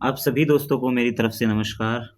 आप सभी दोस्तों को मेरी तरफ से नमस्कार।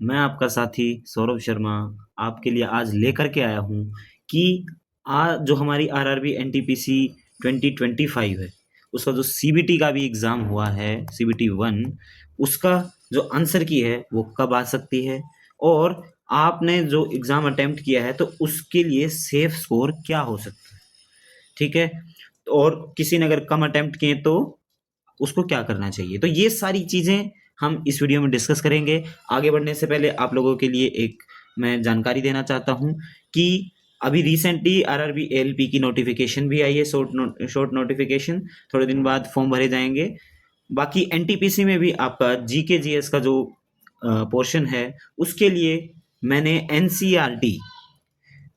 मैं आपका साथी सौरभ शर्मा आपके लिए आज लेकर के आया हूँ कि आज जो हमारी आरआरबी एनटीपीसी 2025 है, उसका जो सीबीटी का भी एग्ज़ाम हुआ है, सीबीटी 1, उसका जो आंसर की है वो कब आ सकती है, और आपने जो एग्ज़ाम अटेम्प्ट किया है तो उसके लिए सेफ स्कोर क्या हो सकता है, ठीक है? और किसी ने अगर कम अटेम्प्ट किए तो उसको क्या करना चाहिए। तो ये सारी चीज़ें हम इस वीडियो में डिस्कस करेंगे। आगे बढ़ने से पहले आप लोगों के लिए एक मैं जानकारी देना चाहता हूँ कि अभी रिसेंटली आरआरबी एएलपी की नोटिफिकेशन भी आई है, शॉर्ट नोटिफिकेशन। थोड़े दिन बाद फॉर्म भरे जाएंगे। बाकी एनटीपीसी में भी आपका जीके जीएस का जो पोर्शन है, उसके लिए मैंने एनसीईआरटी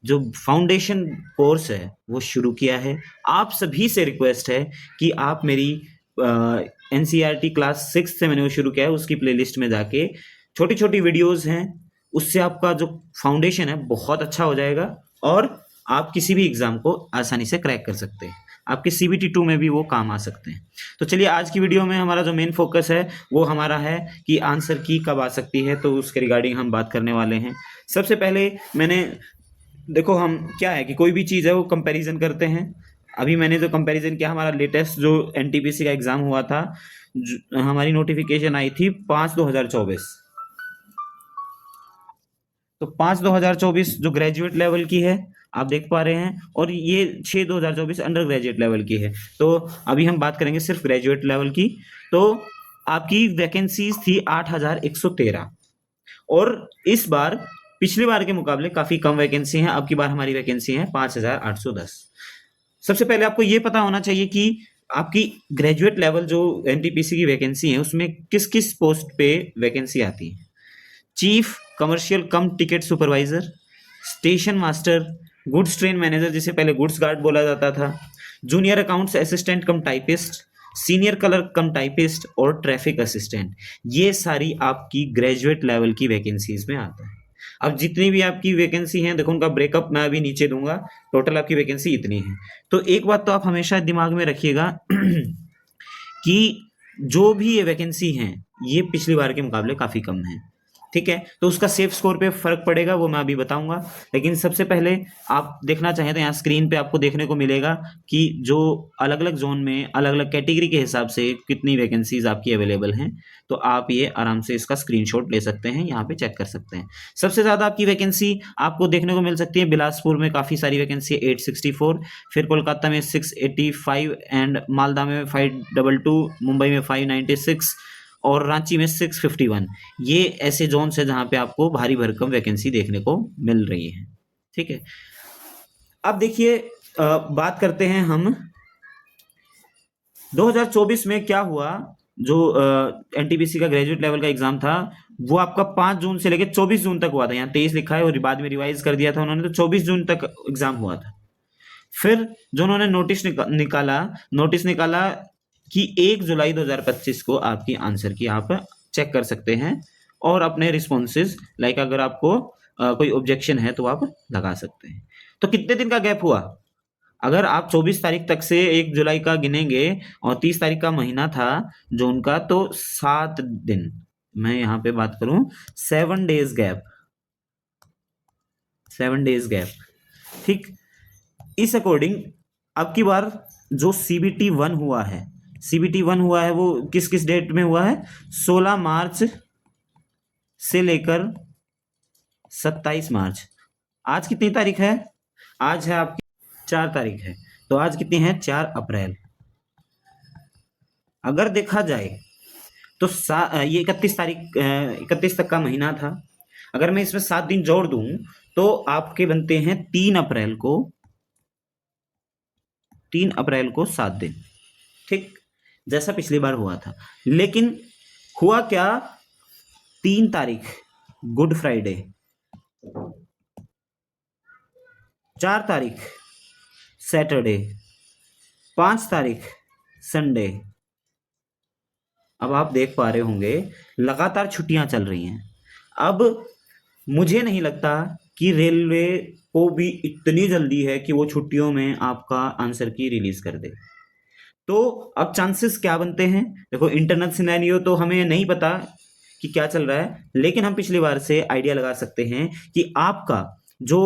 जो फाउंडेशन कोर्स है वो शुरू किया है। आप सभी से रिक्वेस्ट है कि आप मेरी एनसीईआरटी क्लास 6 से मैंने वो शुरू किया है, उसकी प्लेलिस्ट में जाके छोटी छोटी वीडियोस हैं, उससे आपका जो फाउंडेशन है बहुत अच्छा हो जाएगा और आप किसी भी एग्जाम को आसानी से क्रैक कर सकते हैं। आपके सीबीटी 2 में भी वो काम आ सकते हैं। तो चलिए, आज की वीडियो में हमारा जो मेन फोकस है वो हमारा है कि आंसर की कब आ सकती है, तो उसके रिगार्डिंग हम बात करने वाले हैं। सबसे पहले मैंने देखो, हम क्या है कि कोई भी चीज़ है वो कंपैरिजन करते हैं। अभी मैंने जो कंपैरिजन किया, हमारा लेटेस्ट जो एनटीपीसी का एग्ज़ाम हुआ था, हमारी नोटिफिकेशन आई थी 5/2024। तो 5/2024 जो ग्रेजुएट लेवल की है, आप देख पा रहे हैं, और ये 6/2024 अंडर ग्रेजुएट लेवल की है। तो अभी हम बात करेंगे सिर्फ ग्रेजुएट लेवल की। तो आपकी वैकेंसीज थी 8,113, और इस बार पिछली बार के मुकाबले काफी कम वैकेंसी है। अब की बार हमारी वैकेंसी है 5,810। सबसे पहले आपको ये पता होना चाहिए कि आपकी ग्रेजुएट लेवल जो एनटीपीसी की वैकेंसी है उसमें किस किस पोस्ट पे वैकेंसी आती है। चीफ कमर्शियल कम ticket supervisor, station master, goods train manager जिसे पहले गुड्स गार्ड बोला जाता था, जूनियर अकाउंट्स असिस्टेंट कम टाइपिस्ट, सीनियर क्लर्क कम टाइपिस्ट और ट्रैफिक असिस्टेंट। ये सारी आपकी ग्रेजुएट लेवल की वैकेंसीज में आता है। अब जितनी भी आपकी वैकेंसी हैं, देखो उनका ब्रेकअप मैं अभी नीचे दूंगा। टोटल आपकी वैकेंसी इतनी है। तो एक बात तो आप हमेशा दिमाग में रखिएगा कि जो भी ये वैकेंसी हैं ये पिछली बार के मुकाबले काफ़ी कम है, ठीक है। तो उसका सेफ स्कोर पे फर्क पड़ेगा, वो मैं अभी बताऊंगा। लेकिन सबसे पहले आप देखना चाहें तो यहाँ स्क्रीन पे आपको देखने को मिलेगा कि जो अलग अलग जोन में अलग अलग कैटेगरी के हिसाब से कितनी वैकेंसीज आपकी अवेलेबल हैं। तो आप ये आराम से इसका स्क्रीनशॉट ले सकते हैं, यहाँ पे चेक कर सकते हैं। सबसे ज़्यादा आपकी वैकेंसी आपको देखने को मिल सकती है बिलासपुर में, काफ़ी सारी वैकेंसी है 864, फिर कोलकाता में 685, एंड मालदा में 522, मुंबई में 596 और रांची में 651। ये ऐसे जोन्स है जहां पे आपको भारी भरकम वैकेंसी देखने को मिल रही है, ठीक है। अब देखिए, बात करते हैं हम 2024 में क्या हुआ। जो एनटीपीसी का ग्रेजुएट लेवल का एग्जाम था वो आपका 5 जून से लेकर 24 जून तक हुआ था। यहाँ 23 लिखा है और बाद में रिवाइज कर दिया था उन्होंने, तो 24 जून तक एग्जाम हुआ था। फिर जो उन्होंने नोटिस निकाला कि 1 जुलाई 2025 को आपकी आंसर की आप चेक कर सकते हैं और अपने रिस्पॉन्सेज, लाइक अगर आपको कोई ऑब्जेक्शन है तो आप लगा सकते हैं। तो कितने दिन का गैप हुआ? अगर आप 24 तारीख तक से 1 जुलाई का गिनेंगे और 30 तारीख का महीना था जून का, तो 7 दिन, मैं यहाँ पे बात करूं 7 डेज गैप, 7 डेज गैप, ठीक। इस अकॉर्डिंग अब की बार जो सीबीटी 1 हुआ है, सीबीटी 1 हुआ है वो किस किस डेट में हुआ है? 16 मार्च से लेकर 27 मार्च। आज कितनी तारीख है? आज है आपकी 4 तारीख है। तो आज कितनी है? 4 अप्रैल। अगर देखा जाए तो ये 31 तक का महीना था। अगर मैं इसमें 7 दिन जोड़ दूं तो आपके बनते हैं 3 अप्रैल को 7 दिन, ठीक, जैसा पिछली बार हुआ था। लेकिन हुआ क्या? 3 तारीख गुड फ्राइडे, 4 तारीख सैटरडे, 5 तारीख संडे। अब आप देख पा रहे होंगे लगातार छुट्टियां चल रही हैं। अब मुझे नहीं लगता कि रेलवे को भी इतनी जल्दी है कि वो छुट्टियों में आपका आंसर की रिलीज कर दे। तो अब चांसेस क्या बनते हैं, देखो इंटरनल सिनेरियो तो हमें नहीं पता कि क्या चल रहा है, लेकिन हम पिछली बार से आइडिया लगा सकते हैं कि आपका जो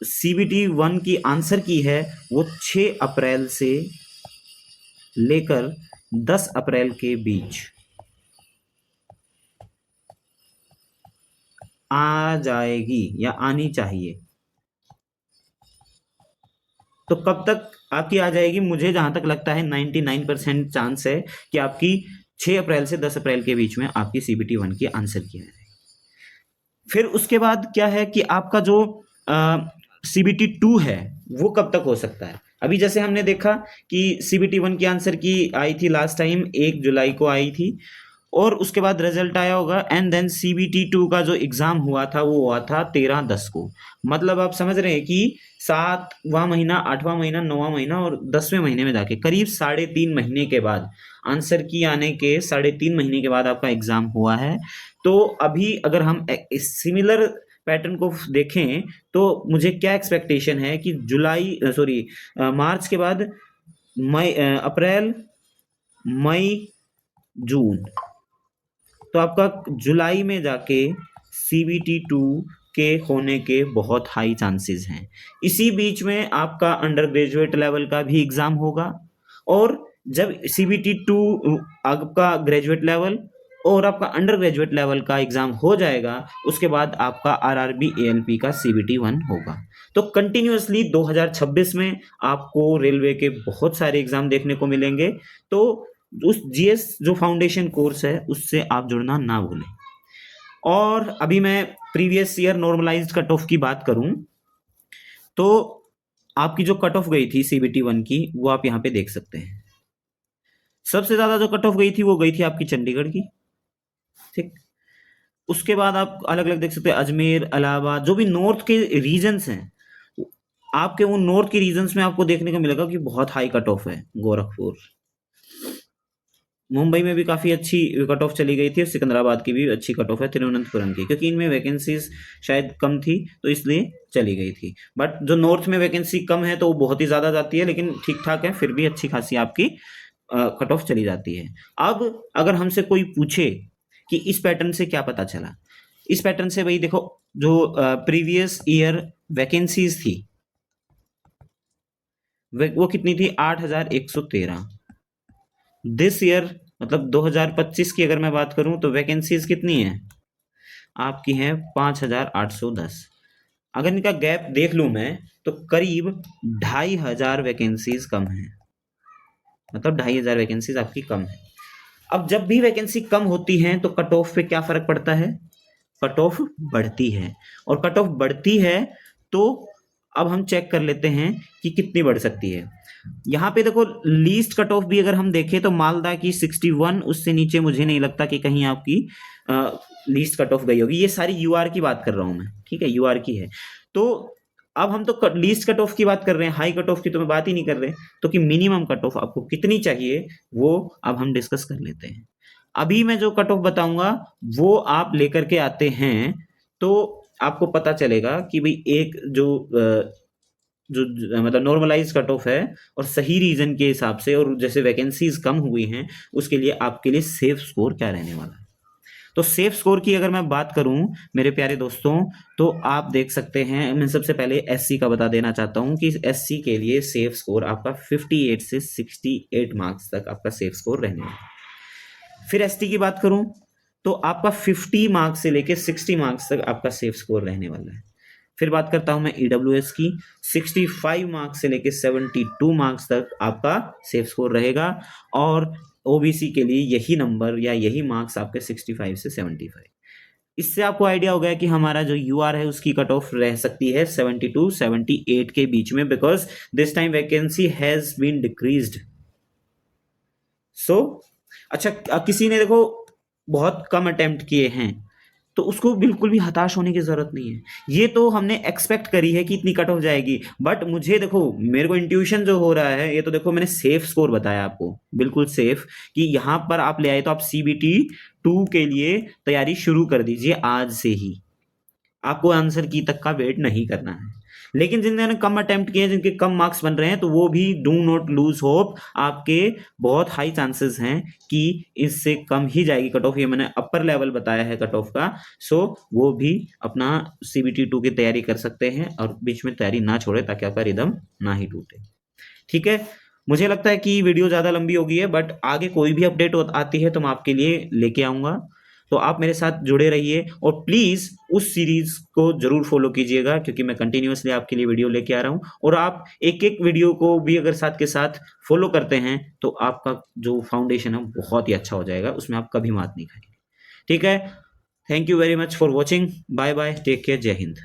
CBT 1 की आंसर की है वो 6 अप्रैल से लेकर 10 अप्रैल के बीच आ जाएगी या आनी चाहिए। तो कब तक आपकी आ जाएगी, मुझे जहां तक लगता है 99% चांस है कि आपकी 6 अप्रैल से 10 अप्रैल के बीच में आपकी CBT 1 की आंसर की आ जाएगी। फिर उसके बाद क्या है कि आपका जो CBT 2 है वो कब तक हो सकता है। अभी जैसे हमने देखा कि CBT 1 की आंसर की आई थी लास्ट टाइम 1 जुलाई को आई थी, और उसके बाद रिजल्ट आया होगा, एंड देन CBT 2 का जो एग्जाम हुआ था वो हुआ था 13/10 को। मतलब आप समझ रहे हैं कि 7वां महीना, 8वां महीना, 9वां महीना और 10वें महीने में जाके करीब 3.5 महीने के बाद, आंसर की आने के 3.5 महीने के बाद आपका एग्जाम हुआ है। तो अभी अगर हम सिमिलर पैटर्न को देखें तो मुझे क्या एक्सपेक्टेशन है कि मार्च के बाद अप्रैल, मई, जून, तो आपका जुलाई में जाके CBT 2 के होने के बहुत हाई चांसेस हैं। इसी बीच में आपका अंडर ग्रेजुएट लेवल का भी एग्जाम होगा, और जब CBT 2 आपका ग्रेजुएट लेवल और आपका अंडर ग्रेजुएट लेवल का एग्जाम हो जाएगा, उसके बाद आपका RRB ALP का CBT 1 होगा। तो कंटिन्यूअसली 2026 में आपको रेलवे के बहुत सारे एग्जाम देखने को मिलेंगे। तो उस GS जो फाउंडेशन कोर्स है उससे आप जुड़ना ना भूलें। और अभी मैं previous year normalized cut off की बात करूं तो आपकी जो कट ऑफ गई थी CBT 1 की वो आप यहाँ पे देख सकते हैं। सबसे ज्यादा जो कट ऑफ गई थी वो गई थी आपकी चंडीगढ़ की, ठीक। उसके बाद आप अलग अलग देख सकते हैं, अजमेर, इलाहाबाद, जो भी नॉर्थ के रीजन्स हैं, आपके उन नॉर्थ के रीजन्स में आपको देखने को मिलेगा कि बहुत हाई कट ऑफ है। गोरखपुर, मुंबई में भी काफ़ी अच्छी कट ऑफ चली गई थी, और सिकंदराबाद की भी अच्छी कट ऑफ है, तिरुवनंतपुरम की, क्योंकि इनमें वैकेंसीज शायद कम थी तो इसलिए चली गई थी। बट जो नॉर्थ में वैकेंसी कम है तो वो बहुत ही ज़्यादा जाती है, लेकिन ठीक ठाक है, फिर भी अच्छी खासी आपकी कट ऑफ चली जाती है। अब अगर हमसे कोई पूछे कि इस पैटर्न से क्या पता चला, इस पैटर्न से भाई देखो, जो प्रीवियस ईयर वैकेंसीज थी वो कितनी थी, 8,113। दिस ईयर मतलब 2025 की अगर मैं बात करूं तो वैकेंसीज कितनी है आपकी, हैं 5,810। अगर इनका गैप देख लूं मैं तो करीब 2,500 वैकेंसीज कम है, मतलब 2,500 वैकेंसीज आपकी कम है। अब जब भी वैकेंसी कम होती है तो कट ऑफ पे क्या फर्क पड़ता है, कट ऑफ बढ़ती है, और कट ऑफ बढ़ती है तो अब हम चेक कर लेते हैं कि कितनी बढ़ सकती है। यहाँ पे देखो लीस्ट कट ऑफ भी अगर हम देखें तो मालदा की 61, उससे नीचे मुझे नहीं लगता कि कहीं आपकी लीस्ट कट ऑफ गई होगी। ये सारी यूआर की बात कर रहा हूं मैं, ठीक है, यूआर की है। तो अब हम तो लीस्ट कट ऑफ की बात कर रहे हैं, हाई कट ऑफ की तो मैं बात ही नहीं कर रहे। तो कि मिनिमम कट ऑफ आपको कितनी चाहिए वो अब हम डिस्कस कर लेते हैं। अभी मैं जो कट ऑफ बताऊंगा वो आप लेकर के आते हैं तो आपको पता चलेगा कि भाई एक जो मतलब नॉर्मलाइज कट ऑफ है और सही रीजन के हिसाब से, और जैसे वैकेंसीज कम हुई हैं उसके लिए आपके लिए सेफ स्कोर क्या रहने वाला है। तो सेफ स्कोर की अगर मैं बात करूं मेरे प्यारे दोस्तों, तो आप देख सकते हैं, मैं सबसे पहले एससी का बता देना चाहता हूं कि एससी के लिए सेफ स्कोर आपका 58 से 68 मार्क्स तक आपका सेफ स्कोर रहने वाला है। फिर एसटी की बात करूं तो आपका 50 मार्क्स से लेकर 60 मार्क्स तक आपका सेफ स्कोर रहने वाला है। फिर बात करता हूं मैं ईडब्ल्यूएस की, 65 मार्क्स से लेकर 72 मार्क्स तक आपका सेफ स्कोर रहेगा, और ओबीसी के लिए यही नंबर या यही मार्क्स आपके 65 से 75। इससे आपको आइडिया हो गया कि हमारा जो यूआर है उसकी कट ऑफ रह सकती है 72 78 के बीच में, because this time vacancy has been decreased. So अच्छा, किसी ने देखो बहुत कम अटेम्प्ट किए हैं तो उसको बिल्कुल भी हताश होने की जरूरत नहीं है। ये तो हमने एक्सपेक्ट करी है कि इतनी कट ऑफ जाएगी, बट मुझे देखो, मेरे को इंट्यूशन जो हो रहा है, ये तो देखो मैंने सेफ स्कोर बताया आपको, बिल्कुल सेफ, कि यहां पर आप ले आए तो आप CBT 2 के लिए तैयारी शुरू कर दीजिए आज से ही, आपको आंसर की तक का वेट नहीं करना है। लेकिन जिन्होंने कम अटेम्प्ट किए, जिनके कम मार्क्स बन रहे हैं, तो वो भी डू नॉट लूज होप, आपके बहुत हाई चांसेस हैं कि इससे कम ही जाएगी कट ऑफ। ये मैंने अपर लेवल बताया है कट ऑफ का। सो वो भी अपना CBT 2 की तैयारी कर सकते हैं और बीच में तैयारी ना छोड़े, ताकि आपका रिदम ना ही टूटे। ठीक है, मुझे लगता है कि वीडियो ज़्यादा लंबी हो गई है, बट आगे कोई भी अपडेट आती है तो मैं आपके लिए लेके आऊँगा। तो आप मेरे साथ जुड़े रहिए और प्लीज़ उस सीरीज़ को ज़रूर फॉलो कीजिएगा, क्योंकि मैं कंटिन्यूअसली आपके लिए वीडियो लेके आ रहा हूँ। और आप एक-एक वीडियो को भी अगर साथ के साथ फॉलो करते हैं, तो आपका जो फाउंडेशन है बहुत ही अच्छा हो जाएगा, उसमें आप कभी मात नहीं खाएँगे। ठीक है? Thank you very much for watching. Bye bye, take care, Jai Hind.